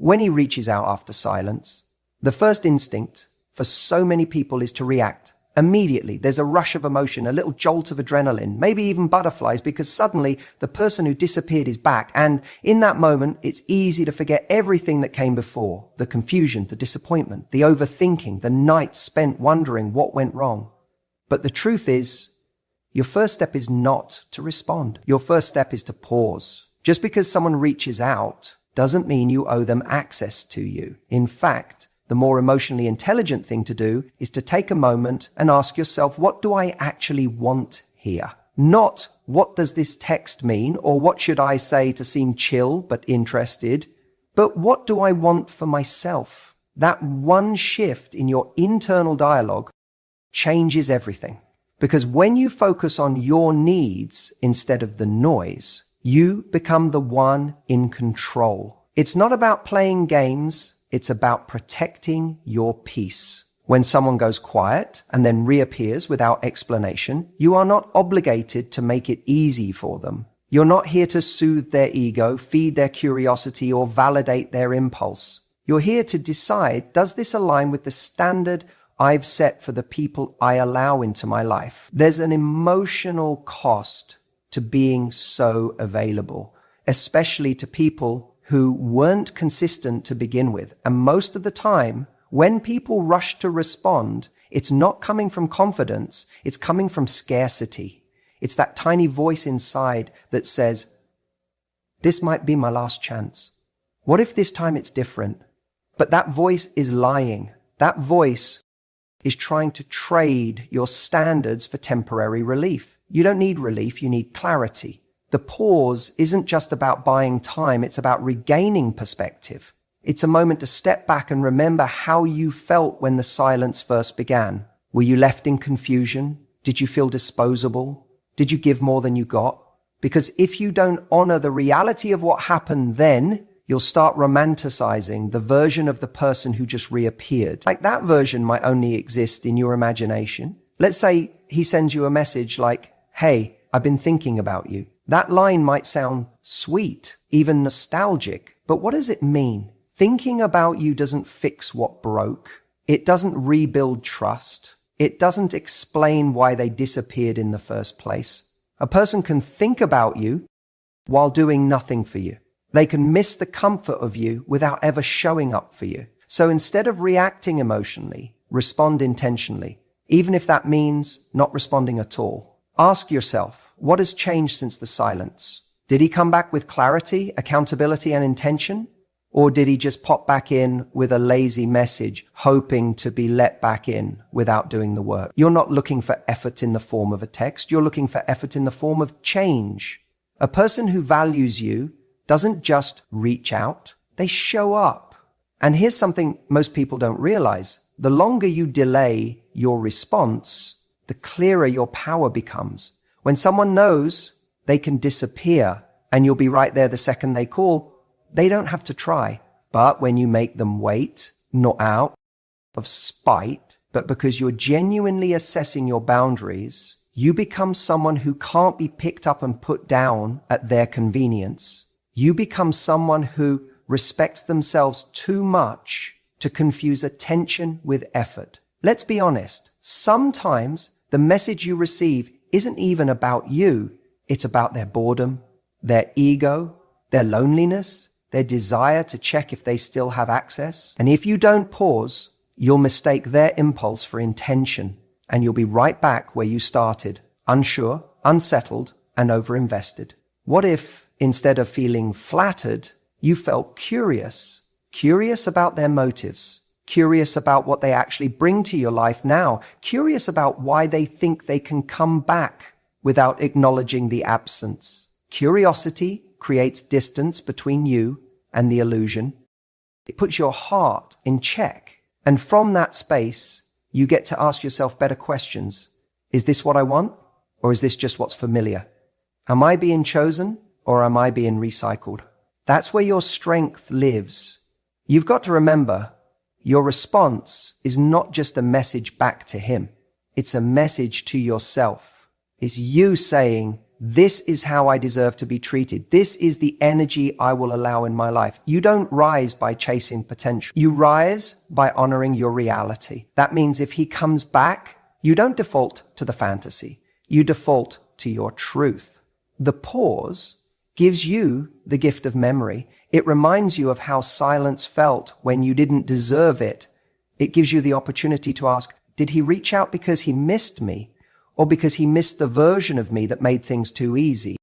When he reaches out after silence, the first instinct for so many people is to react. Immediately, there's a rush of emotion, a little jolt of adrenaline, maybe even butterflies, because suddenly the person who disappeared is back. And in that moment, it's easy to forget everything that came before. The confusion, the disappointment, the overthinking, the nights spent wondering what went wrong. But the truth is, your first step is not to respond. Your first step is to pause. Just because someone reaches out doesn't mean you owe them access to you. In fact, the more emotionally intelligent thing to do is to take a moment and ask yourself, what do I actually want here? Not, what does this text mean, or what should I say to seem chill but interested? But what do I want for myself? That one shift in your internal dialogue changes everything. Because when you focus on your needs instead of the noise, you become the one in control. It's not about playing games. It's about protecting your peace. When someone goes quiet and then reappears without explanation, you are not obligated to make it easy for them. You're not here to soothe their ego, feed their curiosity, or validate their impulse. You're here to decide, does this align with the standard I've set for the people I allow into my life? There's an emotional cost to being so available, especially to people who weren't consistent to begin with. And most of the time, when people rush to respond, it's not coming from confidence, it's coming from scarcity. It's that tiny voice inside that says, this might be my last chance. What if this time it's different? But that voice is lying. That voice is trying to trade your standards for temporary relief. You don't need relief, you need clarity. The pause isn't just about buying time, it's about regaining perspective. It's a moment to step back and remember how you felt when the silence first began. Were you left in confusion? Did you feel disposable? Did you give more than you got? Because if you don't honor the reality of what happened then, you'll start romanticizing the version of the person who just reappeared. Like that version might only exist in your imagination. Let's say he sends you a message like, hey, I've been thinking about you. That line might sound sweet, even nostalgic, but what does it mean? Thinking about you doesn't fix what broke. It doesn't rebuild trust. It doesn't explain why they disappeared in the first place. A person can think about you while doing nothing for you. They can miss the comfort of you without ever showing up for you. So instead of reacting emotionally, respond intentionally, even if that means not responding at all. Ask yourself, what has changed since the silence? Did he come back with clarity, accountability, and intention? Or did he just pop back in with a lazy message, hoping to be let back in without doing the work? You're not looking for effort in the form of a text. You're looking for effort in the form of change. A person who values you doesn't just reach out, they show up. And here's something most people don't realize. The longer you delay your response, the clearer your power becomes. When someone knows they can disappear and you'll be right there the second they call, they don't have to try. But when you make them wait, not out of spite, but because you're genuinely assessing your boundaries, you become someone who can't be picked up and put down at their convenience. You become someone who respects themselves too much to confuse attention with effort. Let's be honest. Sometimes the message you receive isn't even about you. It's about their boredom, their ego, their loneliness, their desire to check if they still have access. And if you don't pause, you'll mistake their impulse for intention, and you'll be right back where you started, unsure, unsettled, and overinvested. What if, instead of feeling flattered, you felt curious about their motives, curious about what they actually bring to your life now, curious about why they think they can come back without acknowledging the absence? Curiosity creates distance between you and the illusion. It puts your heart in check. And from that space, you get to ask yourself better questions. Is this what I want? Or is this just what's familiar? Am I being chosen? Or am I being recycled? That's where your strength lives. You've got to remember, your response is not just a message back to him. It's a message to yourself. It's you saying, This is how I deserve to be treated. This is the energy I will allow in my life. You don't rise by chasing potential. You rise by honoring your reality. That means if he comes back, you don't default to the fantasy. You default to your truth. The pause gives you the gift of memory. It reminds you of how silence felt when you didn't deserve it. It gives you the opportunity to ask, did he reach out because he missed me? Or because he missed the version of me that made things too easy?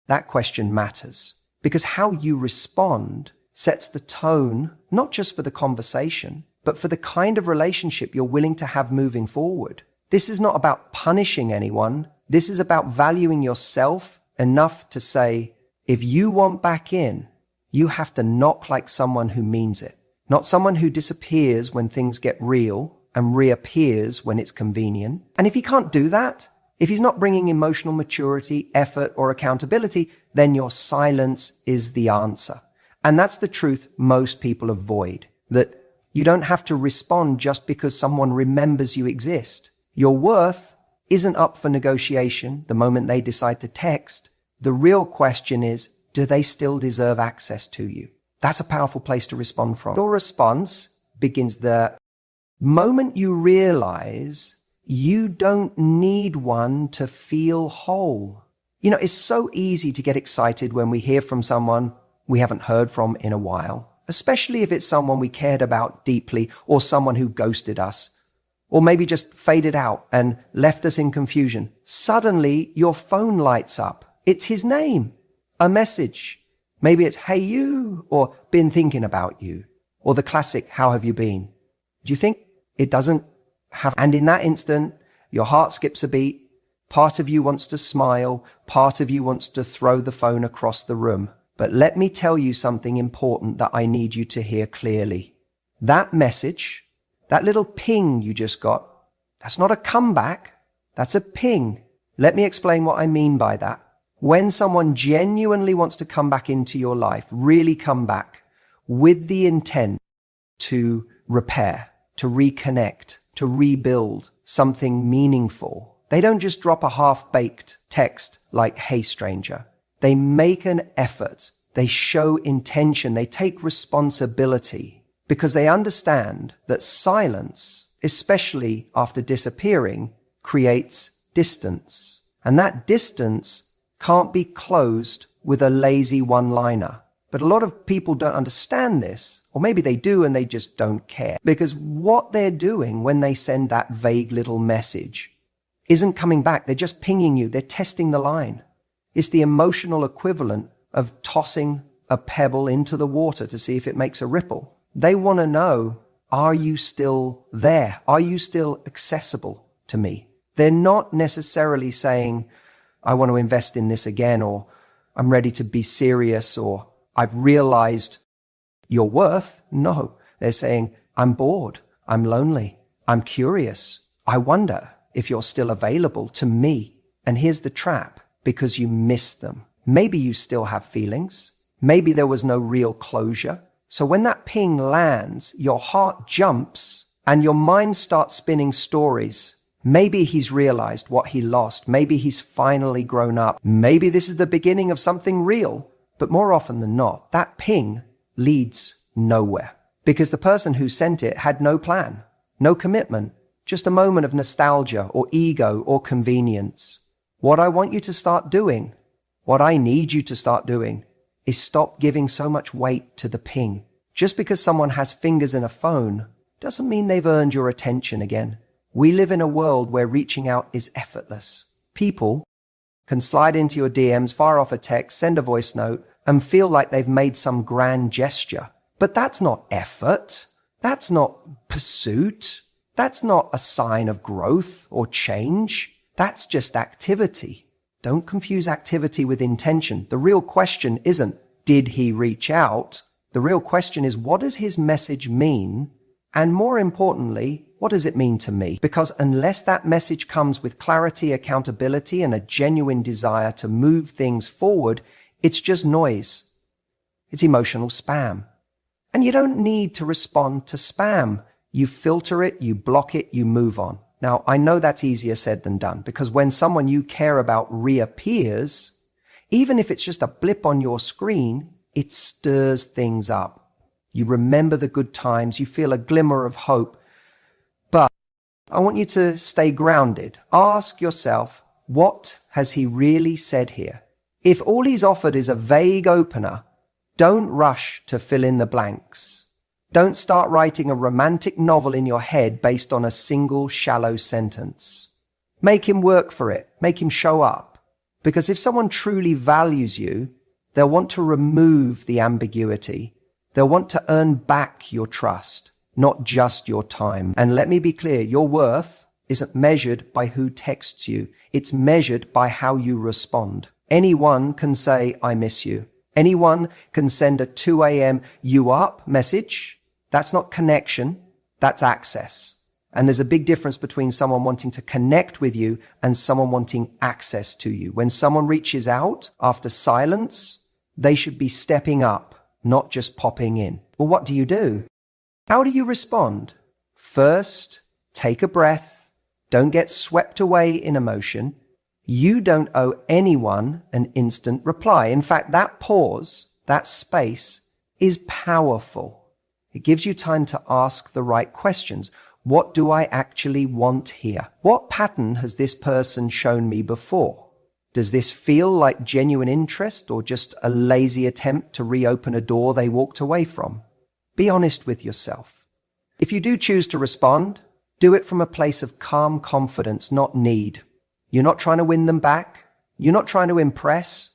That question matters, because how you respond sets the tone, not just for the conversation, but for the kind of relationship you're willing to have moving forward. This is not about punishing anyone. This is about valuing yourself enough to say, if you want back in, you have to knock like someone who means it, not someone who disappears when things get real and reappears when it's convenient. And if he can't do that, if he's not bringing emotional maturity, effort, or accountability, then your silence is the answer. And that's the truth most people avoid, that you don't have to respond just because someone remembers you exist. Your worth isn't up for negotiation the moment they decide to text. The real question is, do they still deserve access to you? That's a powerful place to respond from. Your response begins the moment you realize you don't need one to feel whole. You know, it's so easy to get excited when we hear from someone we haven't heard from in a while, especially if it's someone we cared about deeply or someone who ghosted us, or maybe just faded out and left us in confusion. Suddenly, your phone lights up. It's his name, a message. Maybe it's, hey you, or been thinking about you, or the classic, how have you been? Do you think it doesn't have, and in that instant, your heart skips a beat. Part of you wants to smile. Part of you wants to throw the phone across the room. But let me tell you something important that I need you to hear clearly. That message, that little ping you just got, that's not a comeback. That's a ping. Let me explain what I mean by that. When someone genuinely wants to come back into your life, really come back with the intent to repair, to reconnect, to rebuild something meaningful, they don't just drop a half-baked text like, hey stranger. They make an effort. They show intention. They take responsibility because they understand that silence, especially after disappearing, creates distance. And that distance can't be closed with a lazy one-liner. But a lot of people don't understand this, or maybe they do and they just don't care. Because what they're doing when they send that vague little message isn't coming back. They're just pinging you. They're testing the line. It's the emotional equivalent of tossing a pebble into the water to see if it makes a ripple. They want to know, are you still there? Are you still accessible to me? They're not necessarily saying, I want to invest in this again, or I'm ready to be serious, or I've realized your worth. No, they're saying, I'm bored. I'm lonely. I'm curious. I wonder if you're still available to me. And here's the trap, because you missed them. Maybe you still have feelings. Maybe there was no real closure. So when that ping lands, your heart jumps and your mind starts spinning stories. Maybe he's realized what he lost. Maybe he's finally grown up. Maybe this is the beginning of something real. But more often than not, that ping leads nowhere because the person who sent it had no plan, no commitment, just a moment of nostalgia or ego or convenience. What I want you to start doing, what I need you to start doing, is stop giving so much weight to the ping. Just because someone has fingers in a phone doesn't mean they've earned your attention again. We live in a world where reaching out is effortless. People can slide into your DMs, fire off a text, send a voice note, and feel like they've made some grand gesture. But that's not effort. That's not pursuit. That's not a sign of growth or change. That's just activity. Don't confuse activity with intention. The real question isn't, did he reach out? The real question is, what does his message mean? And more importantly, what does it mean to me? Because unless that message comes with clarity, accountability, and a genuine desire to move things forward, it's just noise. It's emotional spam. And you don't need to respond to spam. You filter it, you block it, you move on. Now, I know that's easier said than done, because when someone you care about reappears, even if it's just a blip on your screen, it stirs things up. You remember the good times, you feel a glimmer of hope. But I want you to stay grounded. Ask yourself, what has he really said here? If all he's offered is a vague opener, don't rush to fill in the blanks. Don't start writing a romantic novel in your head based on a single shallow sentence. Make him work for it. Make him show up. Because if someone truly values you, they'll want to remove the ambiguity. They'll want to earn back your trust, not just your time. And let me be clear, your worth isn't measured by who texts you. It's measured by how you respond. Anyone can say, I miss you. Anyone can send a 2 a.m. you up message. That's not connection, that's access. And there's a big difference between someone wanting to connect with you and someone wanting access to you. When someone reaches out after silence, they should be stepping up, not just popping in. Well, what do? How do you respond? First, take a breath. Don't get swept away in emotion. You don't owe anyone an instant reply. In fact, that pause, that space, is powerful. It gives you time to ask the right questions. What do I actually want here? What pattern has this person shown me before? Does this feel like genuine interest or just a lazy attempt to reopen a door they walked away from? Be honest with yourself. If you do choose to respond, do it from a place of calm confidence, not need. You're not trying to win them back. You're not trying to impress.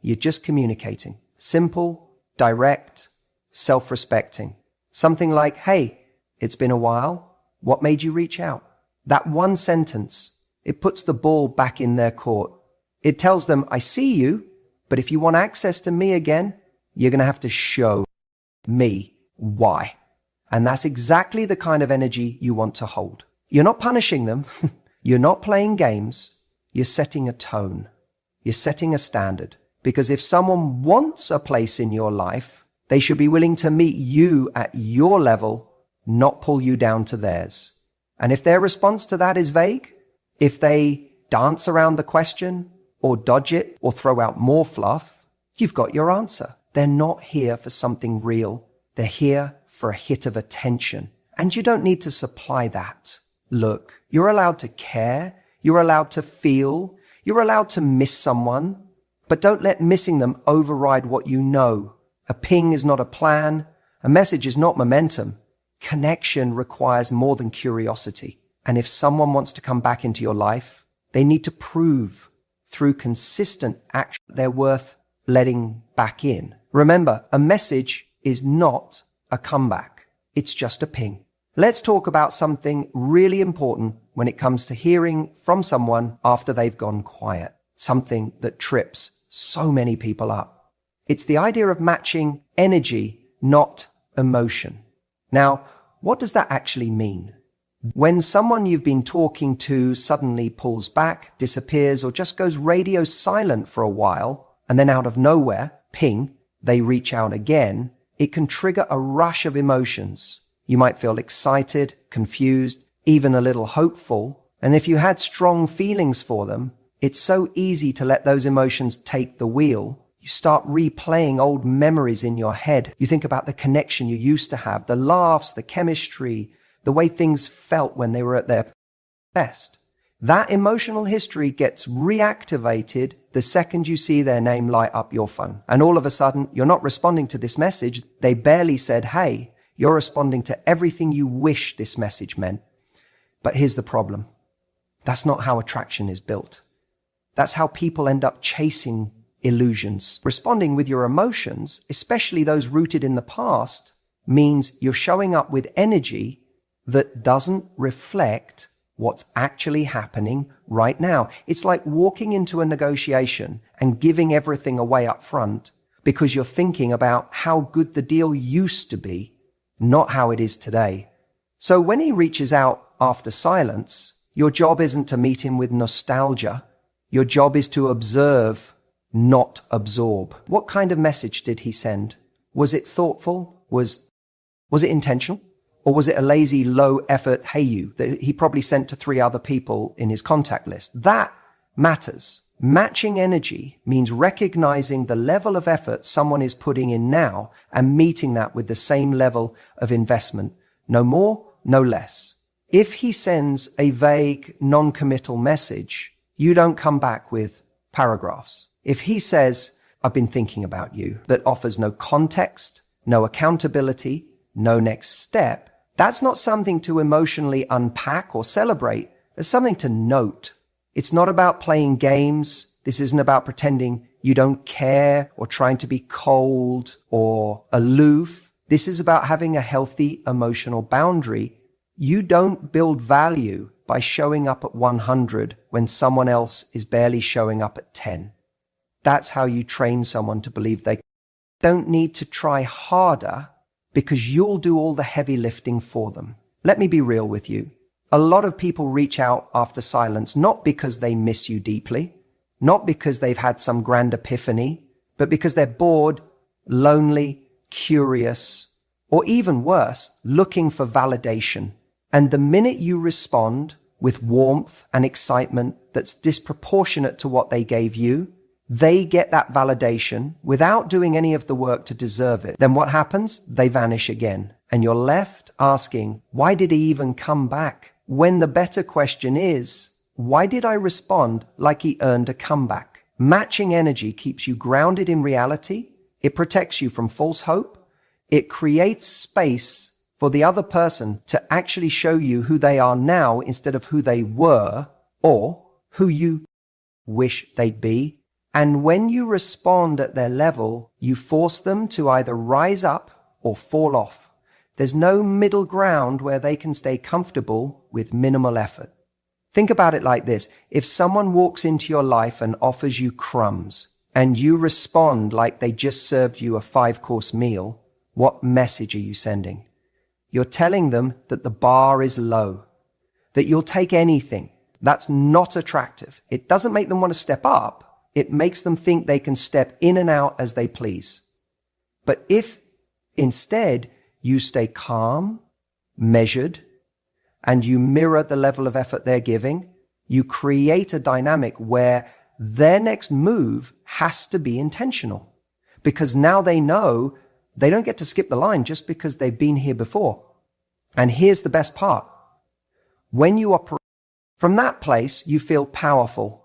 You're just communicating. Simple, direct, self-respecting. Something like, hey, it's been a while. What made you reach out? That one sentence, it puts the ball back in their court. It tells them, I see you, but if you want access to me again, you're going to have to show me why. And that's exactly the kind of energy you want to hold. You're not punishing them. You're not playing games. You're setting a tone. You're setting a standard. Because if someone wants a place in your life, they should be willing to meet you at your level, not pull you down to theirs. And if their response to that is vague, if they dance around the question or dodge it or throw out more fluff, you've got your answer. They're not here for something real. They're here for a hit of attention. And you don't need to supply that. Look, you're allowed to care. You're allowed to feel. You're allowed to miss someone. But don't let missing them override what you know. A ping is not a plan. A message is not momentum. Connection requires more than curiosity. And if someone wants to come back into your life, they need to prove through consistent action they're worth letting back in. Remember, a message is not a comeback. It's just a ping. Let's talk about something really important when it comes to hearing from someone after they've gone quiet. Something that trips so many people up. It's the idea of matching energy, not emotion. Now, what does that actually mean? When someone you've been talking to suddenly pulls back, disappears, or just goes radio silent for a while, and then out of nowhere, ping, they reach out again, it can trigger a rush of emotions. You might feel excited, confused, even a little hopeful. And if you had strong feelings for them, it's so easy to let those emotions take the wheel. You start replaying old memories in your head. You think about the connection you used to have, the laughs, the chemistry, the way things felt when they were at their best. That emotional history gets reactivated the second you see their name light up your phone. And all of a sudden, you're not responding to this message. They barely said, hey, you're responding to everything you wish this message meant. But here's the problem. That's not how attraction is built. That's how people end up chasing illusions. Responding with your emotions, especially those rooted in the past, means you're showing up with energy that doesn't reflect what's actually happening right now. It's like walking into a negotiation and giving everything away up front because you're thinking about how good the deal used to be, not how it is today. So when he reaches out after silence, your job isn't to meet him with nostalgia. Your job is to observe, not absorb. What kind of message did he send? Was it thoughtful? Was it intentional? Or was it a lazy, low effort hey you that he probably sent to 3 other people in his contact list? That matters. Matching energy means recognizing the level of effort someone is putting in now and meeting that with the same level of investment. No more, no less. If he sends a vague, non-committal message, you don't come back with paragraphs. If he says, I've been thinking about you, that offers no context, no accountability, no next step, that's not something to emotionally unpack or celebrate. There's something to note. It's not about playing games. This isn't about pretending you don't care or trying to be cold or aloof. This is about having a healthy emotional boundary. You don't build value by showing up at 100 when someone else is barely showing up at 10. That's how you train someone to believe they don't need to try harder because you'll do all the heavy lifting for them. Let me be real with you. A lot of people reach out after silence, not because they miss you deeply, not because they've had some grand epiphany, but because they're bored, lonely, curious, or even worse, looking for validation. And the minute you respond with warmth and excitement that's disproportionate to what they gave you, they get that validation without doing any of the work to deserve it. Then what happens? They vanish again. And you're left asking, why did he even come back? When the better question is, why did I respond like he earned a comeback? Matching energy keeps you grounded in reality. It protects you from false hope. It creates space for the other person to actually show you who they are now instead of who they were or who you wish they'd be. And when you respond at their level, you force them to either rise up or fall off. There's no middle ground where they can stay comfortable with minimal effort. Think about it like this. If someone walks into your life and offers you crumbs and you respond like they just served you a 5-course meal, what message are you sending? You're telling them that the bar is low, that you'll take anything. That's not attractive. It doesn't make them want to step up. It makes them think they can step in and out as they please. But if instead you stay calm, measured, and you mirror the level of effort they're giving, you create a dynamic where their next move has to be intentional. Because now they know they don't get to skip the line just because they've been here before. And here's the best part. When you operate from that place, you feel powerful.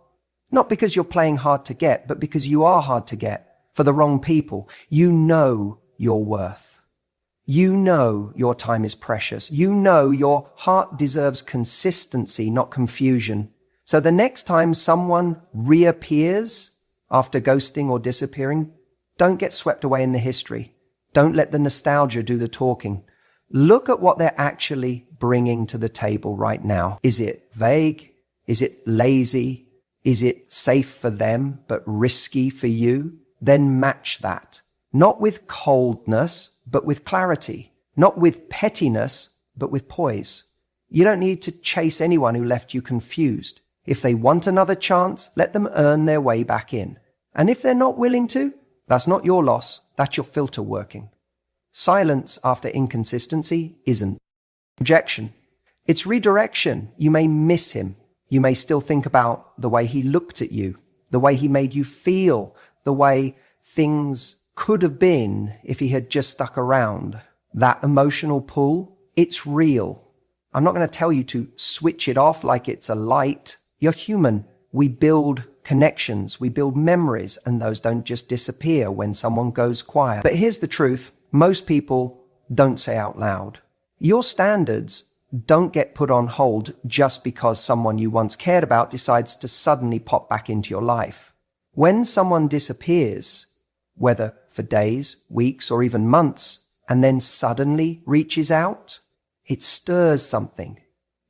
Not because you're playing hard to get, but because you are hard to get for the wrong people. You know your worth. You know your time is precious. You know your heart deserves consistency, not confusion. So the next time someone reappears after ghosting or disappearing, don't get swept away in the history. Don't let the nostalgia do the talking. Look at what they're actually bringing to the table right now. Is it vague? Is it lazy? Is it safe for them, but risky for you? Then match that. Not with coldness, but with clarity. Not with pettiness, but with poise. You don't need to chase anyone who left you confused. If they want another chance, let them earn their way back in. And if they're not willing to, that's not your loss. That's your filter working. Silence after inconsistency isn't rejection. It's redirection. You may miss him. You may still think about the way he looked at you, the way he made you feel, the way things could have been if he had just stuck around. That emotional pull, it's real. I'm not going to tell you to switch it off like it's a light. You're human. We build connections, we build memories, and those don't just disappear when someone goes quiet. But here's the truth. Most people don't say out loud. Your standards don't get put on hold just because someone you once cared about decides to suddenly pop back into your life. When someone disappears, whether for days, weeks, or even months, and then suddenly reaches out, it stirs something.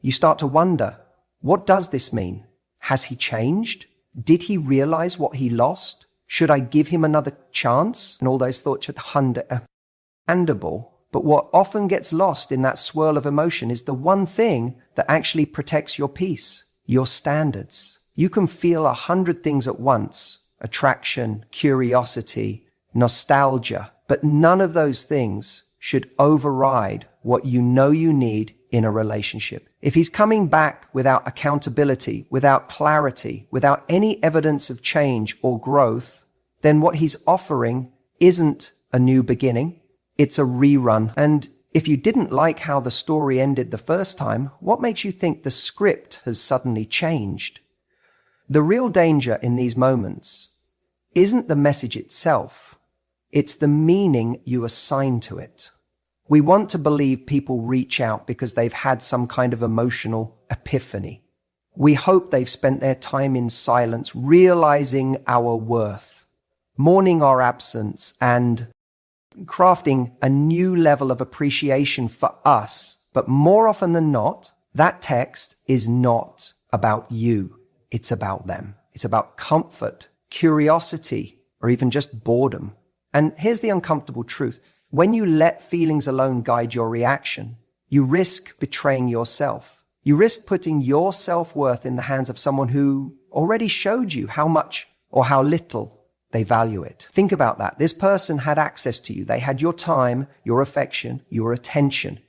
You start to wonder, what does this mean? Has he changed? Did he realize what he lost? Should I give him another chance? And all those thoughts are understandable. But what often gets lost in that swirl of emotion is the one thing that actually protects your peace, your standards. You can feel 100 things at once, attraction, curiosity, nostalgia, but none of those things should override what you know you need in a relationship. If he's coming back without accountability, without clarity, without any evidence of change or growth, then what he's offering isn't a new beginning, it's a rerun. And if you didn't like how the story ended the first time, what makes you think the script has suddenly changed? The real danger in these moments isn't the message itself, it's the meaning you assign to it. We want to believe people reach out because they've had some kind of emotional epiphany. We hope they've spent their time in silence, realizing our worth, mourning our absence, and crafting a new level of appreciation for us. But more often than not, that text is not about you. It's about them. It's about comfort, curiosity, or even just boredom. And here's the uncomfortable truth. When you let feelings alone guide your reaction, you risk betraying yourself. You risk putting your self-worth in the hands of someone who already showed you how much or how little they value it. Think about that. This person had access to you. They had your time, your affection, your attention.